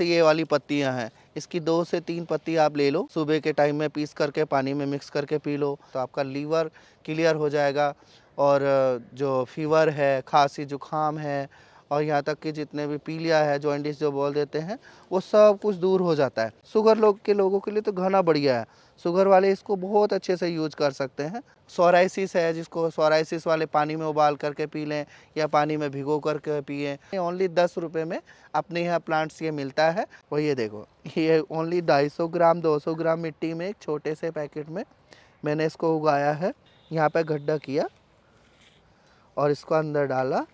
ये वाली पत्तियां हैं, इसकी 2 से 3 पत्ती आप ले लो, सुबह के टाइम में पीस करके पानी में मिक्स करके पी लो तो आपका लीवर क्लियर हो जाएगा। और जो फीवर है, खांसी जुकाम है और यहाँ तक कि जितने भी पीलिया है, जॉइंटिस जो बोल देते हैं, वो सब कुछ दूर हो जाता है। शुगर लोगों के लिए तो घना बढ़िया है। शुगर वाले इसको बहुत अच्छे से यूज कर सकते हैं। सोराइसिस है, जिसको सोराइसिस वाले पानी में उबाल करके पी लें या पानी में भिगो करके पिए। ओनली 10 रुपये में अपने यहाँ प्लांट्स ये मिलता है। और ये देखो, ये ओनली 250 ग्राम 200 ग्राम मिट्टी में एक छोटे से पैकेट में मैंने इसको उगाया है। यहाँ पे गड्ढा किया और इसको अंदर डाला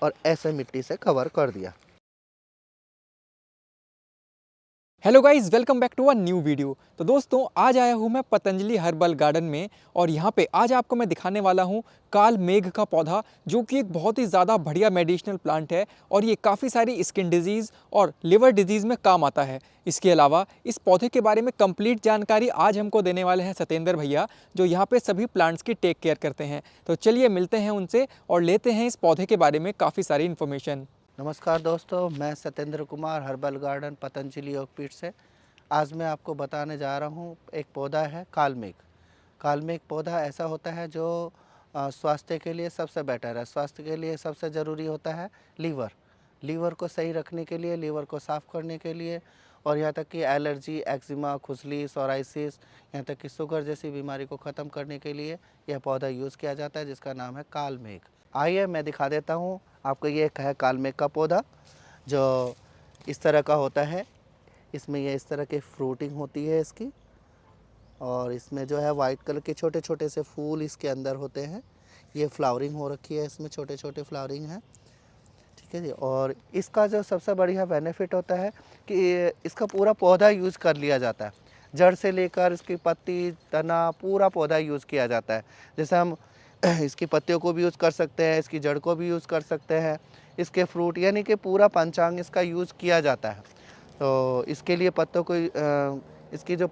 और ऐसे मिट्टी से कवर कर दिया। Hello guys, welcome back to a new video. तो दोस्तों, आज आया हूँ मैं पतंजलि हर्बल गार्डन में और यहाँ पे आज आपको मैं दिखाने वाला हूँ काल मेघ का पौधा, जो कि एक बहुत ही ज़्यादा बढ़िया मेडिसिनल प्लांट है और ये काफ़ी सारी स्किन डिजीज़ और लिवर डिजीज़ में काम आता है। इसके अलावा इस पौधे के बारे में कंप्लीट जानकारी आज हमको देने वाले हैं सत्येंद्र भैया, जो यहाँ पे सभी प्लांट्स की टेक केयर करते हैं। तो चलिए मिलते हैं उनसे और लेते हैं इस पौधे के बारे में काफ़ी सारी इन्फॉर्मेशन। नमस्कार दोस्तों, मैं सत्येंद्र कुमार हर्बल गार्डन पतंजलि योगपीठ से। आज मैं आपको बताने जा रहा हूँ, एक पौधा है कालमेघ। कालमेघ पौधा ऐसा होता है जो स्वास्थ्य के लिए सबसे बेटर है। स्वास्थ्य के लिए सबसे ज़रूरी होता है लीवर को सही रखने के लिए, लीवर को साफ़ करने के लिए, और यहाँ तक कि एलर्जी, एक्जिमा, खुजली, सोराइसिस, यहाँ तक कि शुगर जैसी बीमारी को ख़त्म करने के लिए यह पौधा यूज़ किया जाता है, जिसका नाम है कालमेघ। आइए मैं दिखा देता हूँ आपको। ये एक है कालमेघ का पौधा, जो इस तरह का होता है। इसमें ये इस तरह की फ्रूटिंग होती है इसकी, और इसमें जो है वाइट कलर के छोटे छोटे से फूल इसके अंदर होते हैं। ये फ्लावरिंग हो रखी है, इसमें छोटे छोटे फ्लावरिंग हैं, ठीक है जी। और इसका जो सबसे बढ़िया बेनिफिट होता है कि इसका पूरा पौधा यूज़ कर लिया जाता है। जड़ से लेकर इसकी पत्ती, तना, पूरा पौधा यूज़ किया जाता है। जैसे हम इसकी पत्तियों को भी यूज़ कर सकते हैं, इसकी जड़ को भी यूज़ कर सकते हैं, इसके फ्रूट, यानी कि पूरा पंचांग इसका यूज़ किया जाता है। तो इसके लिए पत्तों को इसकी जो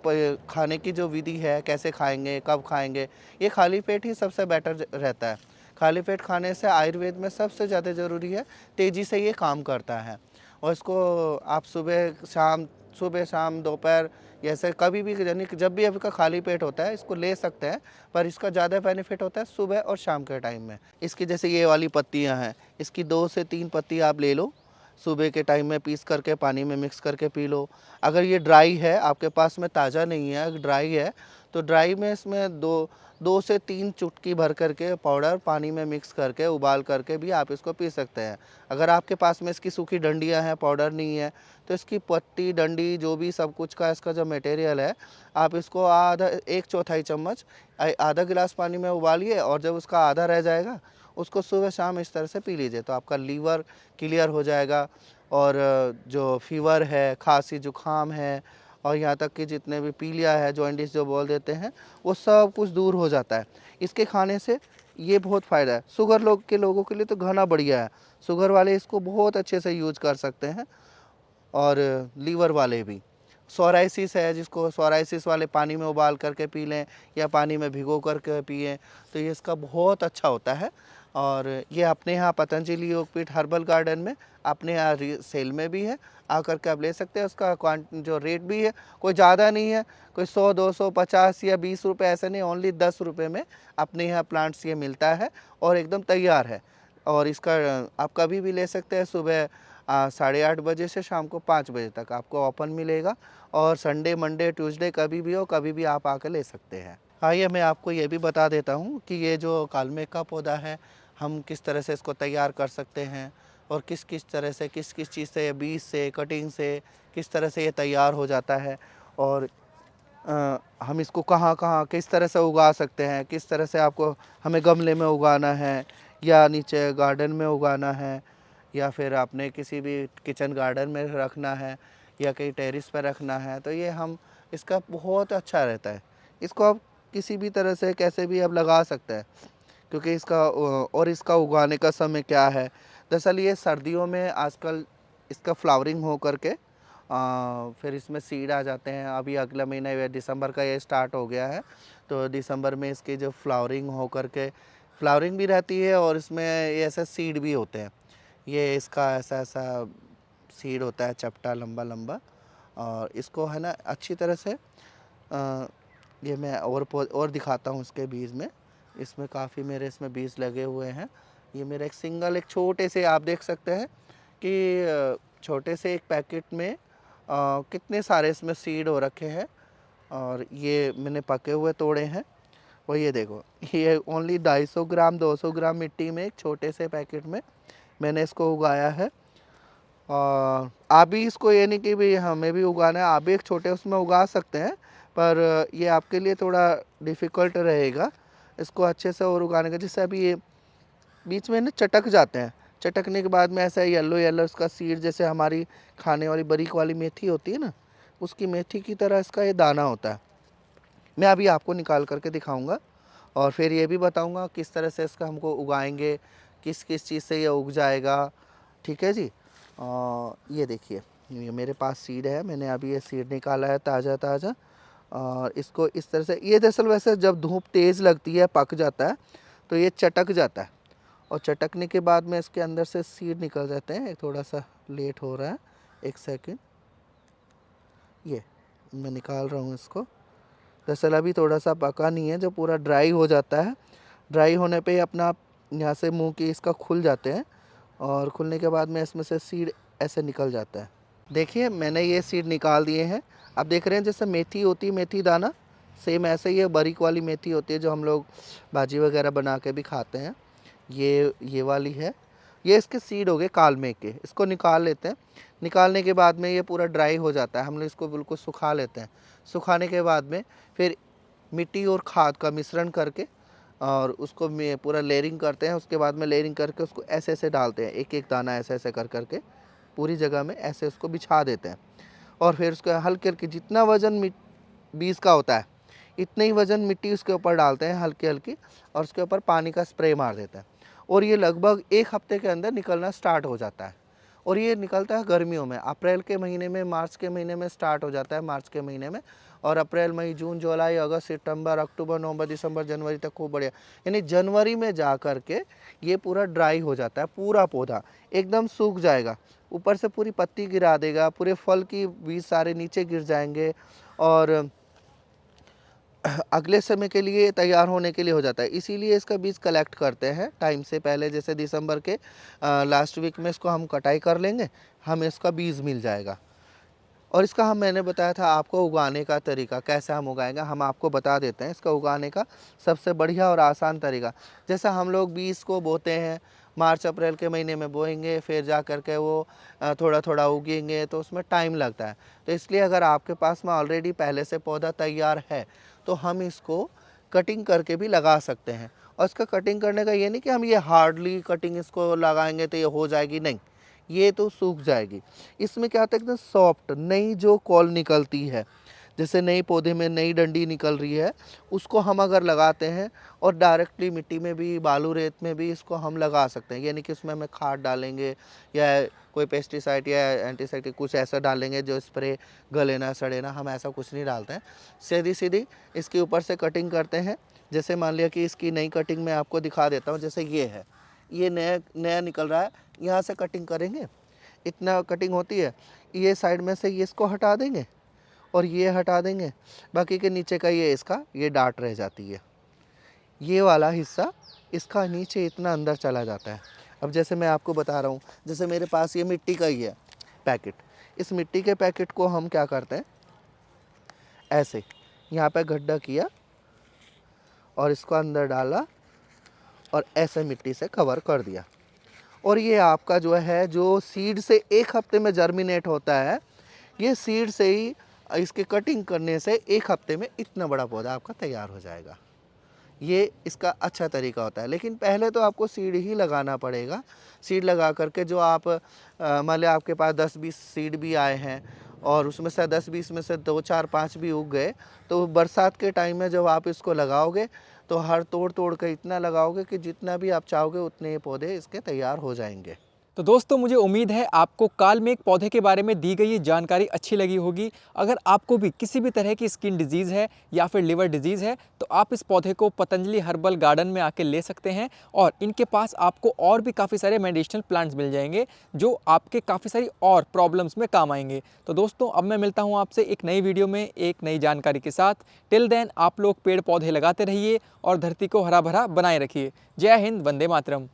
खाने की जो विधि है, कैसे खाएंगे, कब खाएंगे, ये खाली पेट ही सबसे बेटर रहता है। खाली पेट खाने से आयुर्वेद में सबसे ज़्यादा ज़रूरी है, तेज़ी से ये काम करता है। और इसको आप सुबह शाम दोपहर, जैसे कभी भी, यानी कि जब भी आपका खाली पेट होता है, इसको ले सकते हैं। पर इसका ज़्यादा बेनिफिट होता है सुबह और शाम के टाइम में। इसकी जैसे ये वाली पत्तियां हैं, इसकी 2 से 3 पत्ती आप ले लो, सुबह के टाइम में पीस करके पानी में मिक्स करके पी लो। अगर ये ड्राई है, आपके पास में ताज़ा नहीं है, अगर ड्राई है तो ड्राई में इसमें दो से 3 चुटकी भर करके पाउडर पानी में मिक्स करके उबाल करके भी आप इसको पी सकते हैं। अगर आपके पास में इसकी सूखी डंडियां हैं, पाउडर नहीं है, तो इसकी पत्ती, डंडी, जो भी सब कुछ का इसका जो मटेरियल है, आप इसको आधा 1/4 चम्मच आधा गिलास पानी में उबालिए, और जब उसका आधा रह जाएगा, उसको सुबह शाम इस तरह से पी लीजिए तो आपका लीवर क्लियर हो जाएगा। और जो फीवर है, खांसी जुकाम है और यहाँ तक कि जितने भी पीलिया है, जॉइंटिस जो बोल देते हैं, वो सब कुछ दूर हो जाता है इसके खाने से। ये बहुत फ़ायदा है। शुगर लोगों के लिए तो घना बढ़िया है। शुगर वाले इसको बहुत अच्छे से यूज कर सकते हैं, और लीवर वाले भी। सोराइसिस है, जिसको सोराइसिस वाले पानी में उबाल करके पी लें या पानी में भिगो करके पिएं, तो ये इसका बहुत अच्छा होता है। और ये अपने यहाँ पतंजलि योगपीठ हर्बल गार्डन में अपने यहाँ सेल में भी है, आकर के आप ले सकते हैं। उसका जो रेट भी है, कोई ज़्यादा नहीं है, कोई 100, 200, 50 या 20 रुपये ऐसे नहीं, ओनली 10 रुपये में अपने यहाँ प्लांट्स ये मिलता है और एकदम तैयार है। और इसका आप कभी भी ले सकते हैं। सुबह 8:30 बजे से शाम को 5 बजे तक आपको ओपन मिलेगा, और संडे, मंडे, ट्यूसडे कभी भी हो, कभी भी आप आकर ले सकते हैं। आइए मैं आपको ये भी बता देता हूँ कि ये जो कालमेघ का पौधा है, हम किस तरह से इसको तैयार कर सकते हैं, और किस किस तरह से, किस किस चीज़ से, बीज से, कटिंग से किस तरह से ये तैयार हो जाता है, और हम इसको कहाँ कहाँ किस तरह से उगा सकते हैं, किस तरह से आपको हमें गमले में उगाना है या नीचे गार्डन में उगाना है, या फिर आपने किसी भी किचन गार्डन में रखना है या कहीं टेरेस पर रखना है, तो ये हम इसका बहुत अच्छा रहता है। इसको आप किसी भी तरह से कैसे भी आप लगा सकते हैं, क्योंकि और इसका उगाने का समय क्या है। दरअसल ये सर्दियों में आजकल इसका फ्लावरिंग हो करके फिर इसमें सीड आ जाते हैं। अभी अगला महीना ये दिसंबर का ये स्टार्ट हो गया है, तो दिसंबर में इसकी जो फ्लावरिंग हो करके, फ्लावरिंग भी रहती है और इसमें ये ऐसे सीड भी होते हैं। ये इसका ऐसा ऐसा सीड होता है चपटा लंबा लंबा, और इसको है ना अच्छी तरह से ये मैं और दिखाता हूँ इसके बीज में। इसमें काफ़ी मेरे इसमें बीज लगे हुए हैं। ये मेरा एक छोटे से आप देख सकते हैं कि छोटे से एक पैकेट में कितने सारे इसमें सीड हो रखे हैं, और ये मैंने पके हुए तोड़े हैं। और ये देखो, ये ओनली 250 ग्राम 200 ग्राम मिट्टी में एक छोटे से पैकेट में मैंने इसको उगाया है। और आप भी इसको, ये नहीं कि भाई हमें भी उगाना है, आप भी एक छोटे उसमें उगा सकते हैं, पर ये आपके लिए थोड़ा डिफ़िकल्ट रहेगा इसको अच्छे से और उगाने का। जैसे अभी ये बीच में ना चटक जाते हैं, चटकने के बाद में ऐसा येलो येलो इसका सीड, जैसे हमारी खाने वाली बारीक वाली मेथी होती है ना, उसकी मेथी की तरह इसका ये दाना होता है। मैं अभी आपको निकाल करके दिखाऊंगा, और फिर ये भी बताऊंगा किस तरह से इसका हमको उगाएंगे, किस किस चीज़ से ये उग जाएगा। ठीक है जी। ये देखिए, ये मेरे पास सीड है, मैंने अभी ये सीड निकाला है ताज़ा ताज़ा, और इसको इस तरह से, ये दरअसल वैसे जब धूप तेज़ लगती है पक जाता है तो ये चटक जाता है, और चटकने के बाद में इसके अंदर से सीड निकल जाते हैं। थोड़ा सा लेट हो रहा है, एक सेकंड, ये मैं निकाल रहा हूँ इसको। दरअसल अभी थोड़ा सा पका नहीं है, जो पूरा ड्राई हो जाता है, ड्राई होने पे अपना आप यहाँ से मुंह की इसका खुल जाते हैं, और खुलने के बाद में इसमें से सीड ऐसे निकल जाता है। देखिए मैंने ये सीड निकाल दिए हैं। आप देख रहे हैं जैसे मेथी होती है, मेथी दाना, सेम ऐसे ही ये बारीक वाली मेथी होती है जो हम लोग भाजी वगैरह बना के भी खाते हैं। ये वाली है, ये इसके सीड हो गए काल मेघ के। इसको निकाल लेते हैं। निकालने के बाद में ये पूरा ड्राई हो जाता है, हम लोग इसको बिल्कुल सुखा लेते हैं। सुखाने के बाद में फिर मिट्टी और खाद का मिश्रण करके और उसको पूरा लेयरिंग करते हैं। उसके बाद में लेयरिंग करके उसको ऐसे ऐसे डालते हैं, एक एक दाना ऐसे ऐसे कर करके पूरी जगह में ऐसे उसको बिछा देते हैं। और फिर उसको हल्के हल्के, जितना वजन बीज का होता है इतने ही वजन मिट्टी उसके ऊपर डालते हैं हल्की हल्की, और उसके ऊपर पानी का स्प्रे मार देते हैं। और ये लगभग 1 हफ्ते के अंदर निकलना स्टार्ट हो जाता है। और ये निकलता है गर्मियों में, अप्रैल के महीने में, मार्च के महीने में स्टार्ट हो जाता है, मार्च के महीने में। और अप्रैल मई जून जुलाई अगस्त सितंबर अक्टूबर नवंबर दिसंबर जनवरी तक खूब बढ़िया, यानी जनवरी में जा कर के ये पूरा ड्राई हो जाता है, पूरा पौधा एकदम सूख जाएगा, ऊपर से पूरी पत्ती गिरा देगा, पूरे फल की बीज सारे नीचे गिर जाएंगे, और अगले समय के लिए तैयार होने के लिए हो जाता है। इसीलिए इसका बीज कलेक्ट करते हैं टाइम से पहले, जैसे दिसंबर के लास्ट वीक में इसको हम कटाई कर लेंगे, हमें इसका बीज मिल जाएगा। और इसका मैंने बताया था आपको उगाने का तरीका, कैसे हम उगाएंगे, हम आपको बता देते हैं इसका उगाने का सबसे बढ़िया और आसान तरीका। जैसा हम लोग बीज को बोते हैं, मार्च अप्रैल के महीने में बोएंगे, फिर जा कर के वो थोड़ा थोड़ा उगेंगे, तो उसमें टाइम लगता है। तो इसलिए अगर आपके पास में ऑलरेडी पहले से पौधा तैयार है तो हम इसको कटिंग करके भी लगा सकते हैं। और इसका कटिंग करने का ये नहीं कि हम ये हार्डली कटिंग इसको लगाएंगे तो ये हो जाएगी, नहीं, ये तो सूख जाएगी। इसमें क्या होता है, एकदम सॉफ्ट नई जो कॉल निकलती है, जैसे नई पौधे में नई डंडी निकल रही है, उसको हम अगर लगाते हैं और डायरेक्टली मिट्टी में भी, बालू रेत में भी इसको हम लगा सकते हैं। यानी कि उसमें हमें खाद डालेंगे या कोई पेस्टिसाइड या एंटीसाइड कुछ ऐसा डालेंगे जो स्प्रे गले ना सड़े ना, हम ऐसा कुछ नहीं डालते हैं। सीधी सीधी इसके ऊपर से कटिंग करते हैं। जैसे मान लिया कि इसकी नई कटिंग मैं आपको दिखा देता हूँ। जैसे ये है, ये नया नया निकल रहा है, यहाँ से कटिंग करेंगे, इतना कटिंग होती है, ये साइड में से ये इसको हटा देंगे और ये हटा देंगे, बाकी के नीचे का ये इसका ये डांट रह जाती है, ये वाला हिस्सा इसका नीचे इतना अंदर चला जाता है। अब जैसे मैं आपको बता रहा हूँ, जैसे मेरे पास ये मिट्टी का ही है पैकेट, इस मिट्टी के पैकेट को हम क्या करते हैं, ऐसे यहाँ पे गड्ढा किया और इसको अंदर डाला और ऐसे मिट्टी से कवर कर दिया। और ये आपका जो है, जो सीड से 1 हफ्ते में जर्मिनेट होता है, ये सीड से ही इसके कटिंग करने से 1 हफ्ते में इतना बड़ा पौधा आपका तैयार हो जाएगा। ये इसका अच्छा तरीका होता है। लेकिन पहले तो आपको सीड ही लगाना पड़ेगा। सीड लगा करके जो आप मान लिया आपके पास 10-20 सीड भी आए हैं और उसमें से 10-20 में से 2, 4, 5 भी उग गए, तो बरसात के टाइम में जब आप इसको लगाओगे तो हर तोड़ तोड़ के इतना लगाओगे कि जितना भी आप चाहोगे उतने ये पौधे इसके तैयार हो जाएंगे। तो दोस्तों मुझे उम्मीद है आपको कालमेघ पौधे के बारे में दी गई ये जानकारी अच्छी लगी होगी। अगर आपको भी किसी भी तरह की स्किन डिजीज़ है या फिर लिवर डिजीज़ है तो आप इस पौधे को पतंजलि हर्बल गार्डन में आके ले सकते हैं और इनके पास आपको और भी काफ़ी सारे मेडिसिनल प्लांट्स मिल जाएंगे जो आपके काफ़ी सारी और प्रॉब्लम्स में काम आएंगे। तो दोस्तों अब मैं मिलता हूँ आपसे एक नई वीडियो में एक नई जानकारी के साथ। टिल देन आप लोग पेड़ पौधे लगाते रहिए और धरती को हरा भरा बनाए रखिए। जय हिंद, वंदे मातरम।